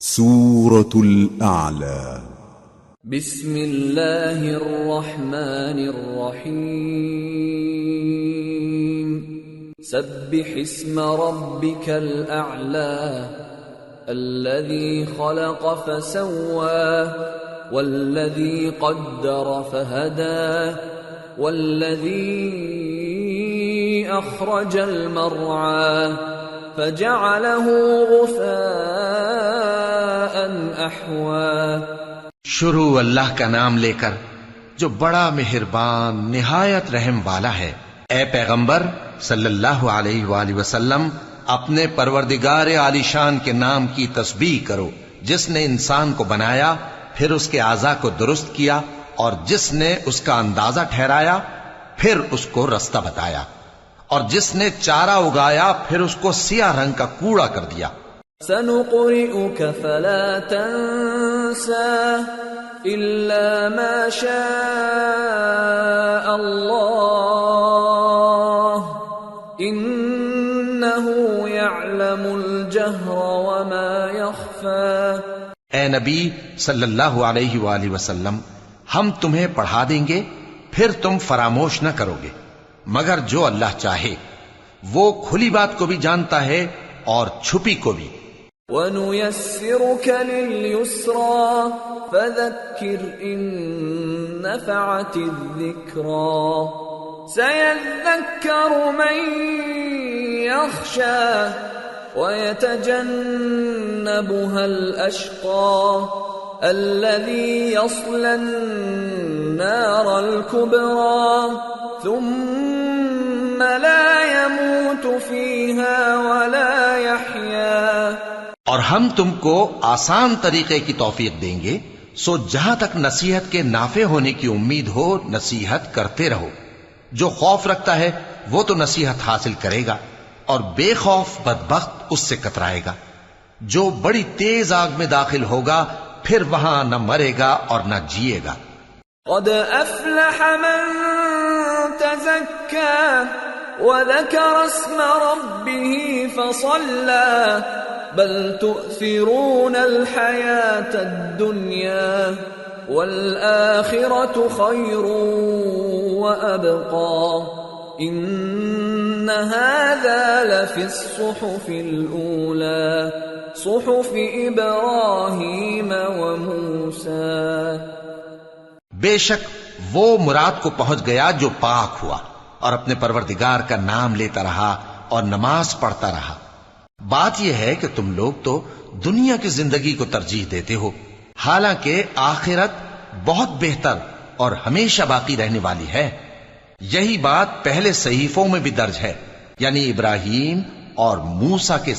سورة الأعلى. بسم الله الرحمن الرحيم. سبح اسم ربك الأعلى الذي خلق فسوى والذي قدر فهدى والذي أخرج المرعى فجعله غثاء أحوى. شروع اللہ کا نام لے کر جو بڑا مہربان نہایت رحم والا ہے. اے پیغمبر صلی اللہ علیہ وآلہ وسلم اپنے پروردگار عالی شان کے نام کی تسبیح کرو جس نے انسان کو بنایا پھر اس کے اعضاء کو درست کیا اور جس نے اس کا اندازہ ٹھہرایا پھر اس کو رستہ بتایا اور جس نے چارہ اگایا پھر اس کو سیاہ رنگ کا کوڑا کر دیا. سنقرئك فلا تنسى إلا ما شاء الله إنه يعلم الجهر وما يخفى. اے نبی صلی اللہ علیہ وآلہ وسلم ہم تمہیں پڑھا دیں گے پھر تم فراموش نہ کرو گے مگر جو اللہ چاہے. وہ کھلی بات کو بھی جانتا ہے اور چھپی کو بھی. وَنُيَسِّرُكَ لِلْيُسْرَى فَذَكِّرْ إِن نَّفَعَتِ الذِّكْرَى سَيَذَّكَّرُ مَن يَخْشَى وَيَتَجَنَّبُهَا الْأَشْقَى الَّذِي يَصْلَى النَّارَ الْكُبْرَى ثُمَّ لَا يَمُوتُ فِيهَا وَلَا يَحْيَى. اور ہم تم کو آسان طریقے کی توفیق دیں گے سو جہاں تک نصیحت کے نافع ہونے کی امید ہو نصیحت کرتے رہو. جو خوف رکھتا ہے وہ تو نصیحت حاصل کرے گا اور بے خوف بدبخت اس سے کترائے گا. جو بڑی تیز آگ میں داخل ہوگا پھر وہاں نہ مرے گا اور نہ جیے گا. قد افلح من تزكى وذكر اسم ربه فصلى بل تؤثرون الحياة الدنيا والآخرة خير وأبقى إن هذا لفي الصحف الأولى صحف إبراهيم وموسى. بے شک وہ مراد کو پہنچ گیا جو پاک ہوا اور اپنے پروردگار کا نام لیتا رہا اور نماز پڑھتا رہا. بات یہ ہے کہ تم لوگ تو دنیا کی زندگی کو ترجیح دیتے ہو حالانکہ آخرت بہت بہتر اور ہمیشہ باقی رہنے والی ہے. یہی بات پہلے صحیفوں میں بھی درج ہے یعنی ابراہیم اور موسیٰ کے